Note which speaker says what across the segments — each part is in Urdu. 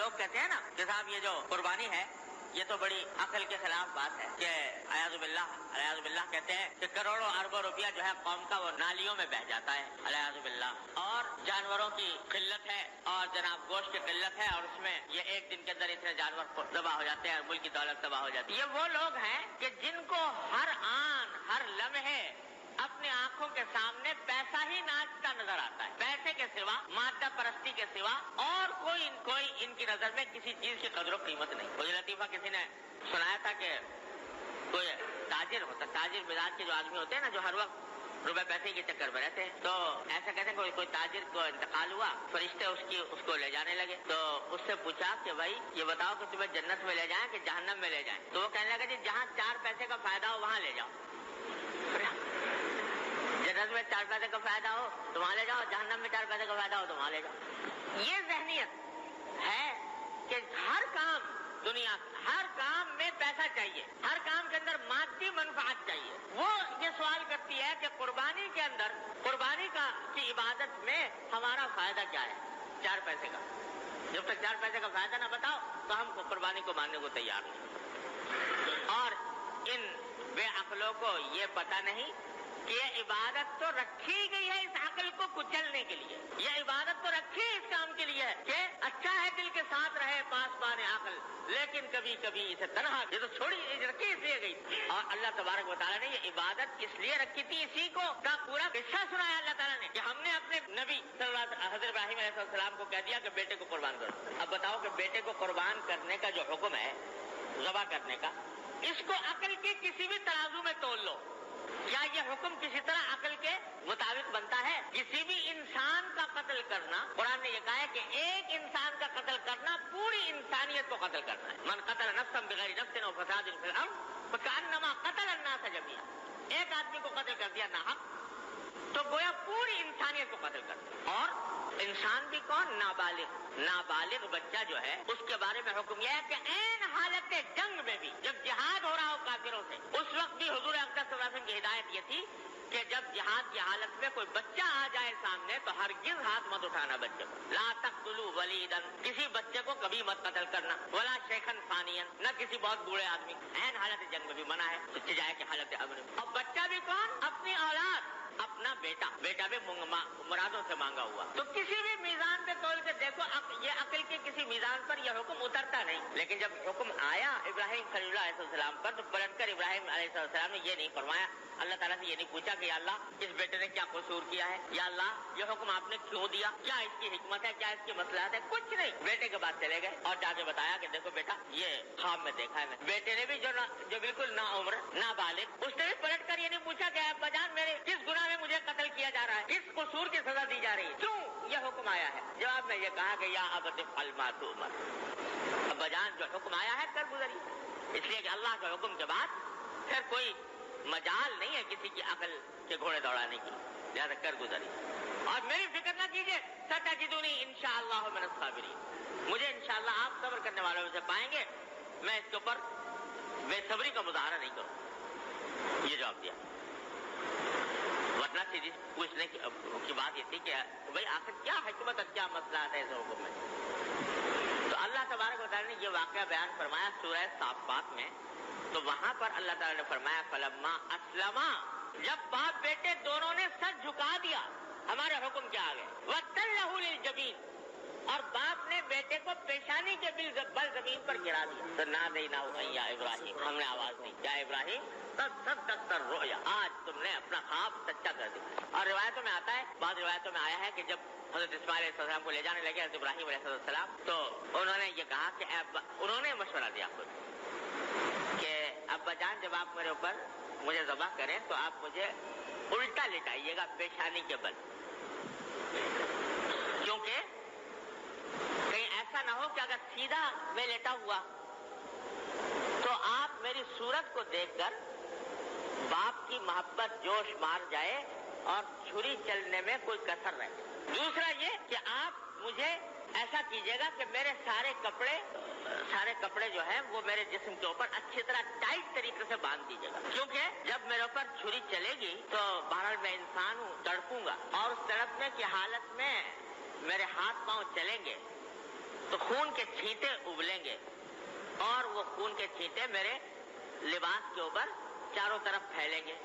Speaker 1: لوگ کہتے ہیں نا کہ صاحب یہ جو قربانی ہے یہ تو بڑی عقل کے خلاف بات ہے کہ اعوذ باللہ کہتے ہیں کہ کروڑوں اربوں روپیہ جو ہے قوم کا وہ نالیوں میں بہ جاتا ہے، اعوذ باللہ، اور جانوروں کی قلت ہے اور جناب گوشت کی قلت ہے، اور اس میں یہ ایک دن کے اندر اتنے جانور ذبح ہو جاتے ہیں، ملک کی دولت تباہ ہو جاتی ہے۔ یہ وہ لوگ ہیں کہ جن کو ہر آن ہر لمحے اپنی آنکھوں کے سامنے پیسہ ہی ناچتا نظر آتا ہے، پیسے کے سوا، مادہ پرستی کے سوا اور کوئی ان کی نظر میں کسی چیز کی قدر و قیمت نہیں۔ مجھے لطیفہ کسی نے سنایا تھا کہ کوئی تاجر مزاج کے جو آدمی ہوتے ہیں نا، جو ہر وقت روپے پیسے کے چکر میں رہتے ہیں، تو ایسا کہتے ہیں کوئی تاجر کو انتقال ہوا، فرشتے اس کو لے جانے لگے، تو اس سے پوچھا کہ بھائی یہ بتاؤ کہ تمہیں جنت میں لے جائیں کہ جہنم میں لے جائیں؟ تو وہ کہنے لگا جی جہاں 4 پیسے کا فائدہ ہو وہاں لے جاؤ۔ جنت میں 4 پیسے کا فائدہ ہو تو وہاں لے جاؤ، جہنم میں 4 پیسے کا فائدہ ہو تو وہاں لے جاؤ۔ یہ ذہنیت ہے کہ ہر کام دنیا، ہر کام میں پیسہ چاہیے، ہر کام کے اندر مادی منفعت چاہیے۔ وہ یہ سوال کرتی ہے کہ قربانی کے اندر، قربانی کی عبادت میں ہمارا فائدہ کیا ہے 4 پیسے کا؟ جب تک 4 پیسے کا فائدہ نہ بتاؤ تو ہم قربانی کو ماننے کو تیار نہیں۔ اور ان بے عقلوں کو یہ پتہ نہیں کہ یہ عبادت تو رکھی گئی ہے اس عقل کو کچلنے کے لیے، یہ عبادت تو رکھی اس کام کے لیے ہے کہ اچھا ہے دل کے ساتھ رہے پاسبان عقل، لیکن کبھی کبھی اسے تنہا، یہ تو چھوڑی رکھی اس لیے گئی۔ اور اللہ تبارک و تعالیٰ نے یہ عبادت کس لیے رکھی تھی، اسی کو کا پورا قصہ سنایا اللہ تعالیٰ نے کہ ہم نے اپنے نبی صلی اللہ علیہ وسلم حضرت ابراہیم علیہ السلام کو کہہ دیا کہ بیٹے کو قربان کرو۔ اب بتاؤ کہ بیٹے کو قربان کرنے کا جو حکم ہے، ذبح کرنے کا، اس کو عقل کے کسی بھی ترازو میں تول لو، کیا یہ حکم کسی طرح عقل کے مطابق بنتا ہے؟ کسی بھی انسان کا قتل کرنا، قرآن نے یہ کہا ہے کہ ایک انسان کا قتل کرنا پوری انسانیت کو قتل کرنا ہے۔ من قتل نفسا بغیر نفس او فساد فی الارض فکأنما قتل الناس جميعا۔ ایک آدمی کو قتل کر دیا ناحق تو گویا پوری انسانیت کو قتل کر دیا۔ اور انسان بھی کون؟ نابالغ بچہ جو ہے، اس کے بارے میں حکم یہ ہے کہ عین حالت جنگ میں بھی، جب جہاد ہو رہا ہو کافروں سے، اس وقت بھی حضور اقدس صلی اللہ علیہ وسلم کی ہدایت یہ تھی کہ جب جہاد کی حالت میں کوئی بچہ آ جائے سامنے تو ہرگز ہاتھ مت اٹھانا بچے کو، لا تقتلوا ولیدا، کسی بچے کو کبھی مت قتل کرنا، ولا شیخا فانیا، نہ کسی بہت بوڑھے آدمی، عین حالت جنگ میں بھی منع ہے، استجاء کی حالت امر۔ اور بچہ بھی کون؟ اپنی اولاد، اپنا بیٹا بھی مرادوں سے مانگا ہوا۔ تو کسی بھی میزان پہ تول کے دیکھو، یہ عقل کے کسی میزان پر یہ حکم اترتا نہیں۔ لیکن جب حکم آیا ابراہیم خلیل اللہ علیہ السلام پر تو پلٹ کر ابراہیم علیہ السلام نے یہ نہیں فرمایا، اللہ تعالیٰ سے یہ نہیں پوچھا کہ یا اللہ اس بیٹے نے کیا قصور کیا ہے، یا اللہ یہ حکم آپ نے کیوں دیا، کیا اس کی حکمت ہے، کیا اس کی مصلحت ہے، کچھ نہیں۔ بیٹے کے بعد چلے گئے اور جا کے بتایا کہ دیکھو بیٹا یہ خواب میں دیکھا ہے میں۔ بیٹے نے بھی جو بالکل نا عمر نابالغ، اس نے بھی پلٹ کر یہ نہیں پوچھا کہ ابا جان میرے کس گناہ میں مجھے قتل کیا جا رہا ہے، کس قصور کی سزا دی جا رہی ہے، کیوں یہ حکم آیا ہے؟ جواب میں یہ کہا کہ یا ابت افعل ما تؤمر، ابا جان جو حکم آیا ہے کر گزری، اس لیے کہ اللہ کے حکم کے بعد پھر کوئی مجال نہیں ہے کسی کی عقل کے گھوڑے دوڑانے کی، لہذا کر گزری۔ اور میری فکر نہ کیجیے، ستجدونی انشاءاللہ من الصابرین، مجھے انشاءاللہ آپ صبر کرنے والوں میں سے پائیں گے، میں اس کے اوپر بے صبری کا مظاہرہ نہیں کروں۔ یہ جواب دیا۔ ورنہ سیدھی پوچھنے کی بات یہ تھی کہ بھائی آخر کیا حکمت ہے، کیا مسئلہ ہے اس حکم میں؟ تو اللہ تبارک و تعالیٰ نے یہ واقعہ بیان فرمایا سورہ صافات میں، تو وہاں پر اللہ تعالیٰ نے فرمایا فلما اسلما، جب باپ بیٹے دونوں نے سر جھکا دیا ہمارے حکم کے آگے، وَتَلَّهُ لِلْجَبِينِ، اور باپ نے بیٹے کو پیشانی کے بل زمین پر گرا دیا، تو نادیناہ یا ابراہیم، ہم نے آواز دی یا ابراہیم صدقت الرؤیا، آج تم نے اپنا خواب سچا کر دیا۔ اور روایتوں میں آتا ہے، بعض روایتوں میں آیا ہے کہ جب حضرت اسماعیل علیہ السلام کو لے جانے لگے حضرت ابراہیم علیہ السلام، تو انہوں نے یہ کہا کہ انہوں نے مشورہ دیا خود کہ ابا جان جب آپ میرے اوپر مجھے ذبح کریں تو آپ مجھے الٹا لٹائیے گا پیشانی کے بل، کیونکہ کہیں ایسا نہ ہو کہ اگر سیدھا میں لیٹا ہوا تو آپ میری صورت کو دیکھ کر باپ کی محبت جوش مار جائے اور چھری چلنے میں کوئی کسر رہے۔ دوسرا یہ کہ آپ مجھے ایسا کیجیے گا کہ میرے سارے کپڑے جو ہیں وہ میرے جسم کے اوپر اچھی طرح ٹائٹ طریقے سے باندھ دیجیے گا، کیونکہ جب میرے اوپر چھری چلے گی تو بہرحال میں انسان ہوں، تڑپوں گا، اور اس تڑپنے کی حالت میں میرے ہاتھ پاؤں چلیں گے تو خون کے چھینٹے ابلیں گے اور وہ خون کے چھینٹے میرے لباس کے اوپر چاروں طرف پھیلیں گے.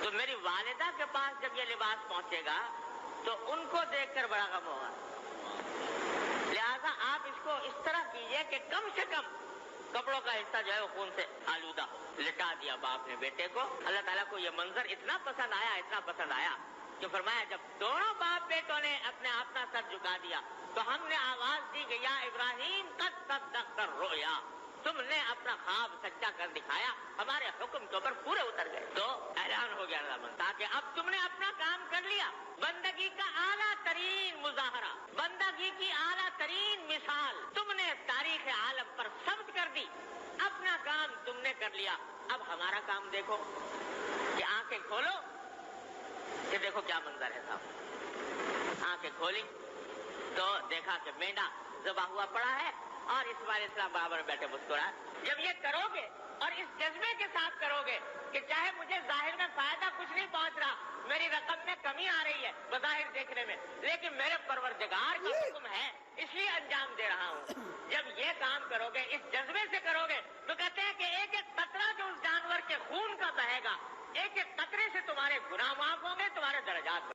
Speaker 1: تو میری والدہ کے پاس جب یہ لباس پہنچے گا تو ان کو دیکھ کر بڑا غم ہوگا. لہذا آپ اس کو اس طرح کیجئے کہ کم سے کم کپڑوں کا حصہ جو ہے وہ خون سے آلودہ ہو. لٹا دیا باپ نے بیٹے کو. اللہ تعالیٰ کو یہ منظر اتنا پسند آیا کہ فرمایا جب دونوں باپ بیٹوں نے اپنا سر جھکا دیا تو ہم نے آواز دی کہ یا ابراہیم قد صدقت الرؤیا، تم نے اپنا خواب سچا کر دکھایا، ہمارے حکم کے اوپر پورے اتر گئے. تو اعلان ہو گیا رضامند تاکہ اب تم نے اپنا کام کر لیا. بندگی کا اعلیٰ ترین مظاہرہ، بندگی کی اعلیٰ ترین مثال تم نے تاریخ عالم پر ثبت کر دی. اپنا کام تم نے کر لیا، اب ہمارا کام دیکھو. کہ آنکھیں کھولو کہ دیکھو کیا منظر ہے صاحب. آنکھیں کھولی تو دیکھا کہ مینڈا ذبح ہوا پڑا ہے اور اسماعیل علیہ السلام برابر بیٹھے مسکرا. جب یہ کرو گے اور اس جذبے کے ساتھ کرو گے کہ چاہے مجھے ظاہر میں فائدہ کچھ نہیں پہنچ رہا، میری رقم میں کمی آ رہی ہے بظاہر دیکھنے میں، لیکن میرے پروردگار کا حکم ہے اس لیے انجام دے رہا ہوں. جب یہ کام کرو گے، اس جذبے سے کرو گے، تو کہتے ہیں کہ ایک ایک قطرہ جو اس جانور کے خون کا بہے گا، ایک ایک قطرے سے تمہارے گناہ معاف ہوں گے، تمہارے درجات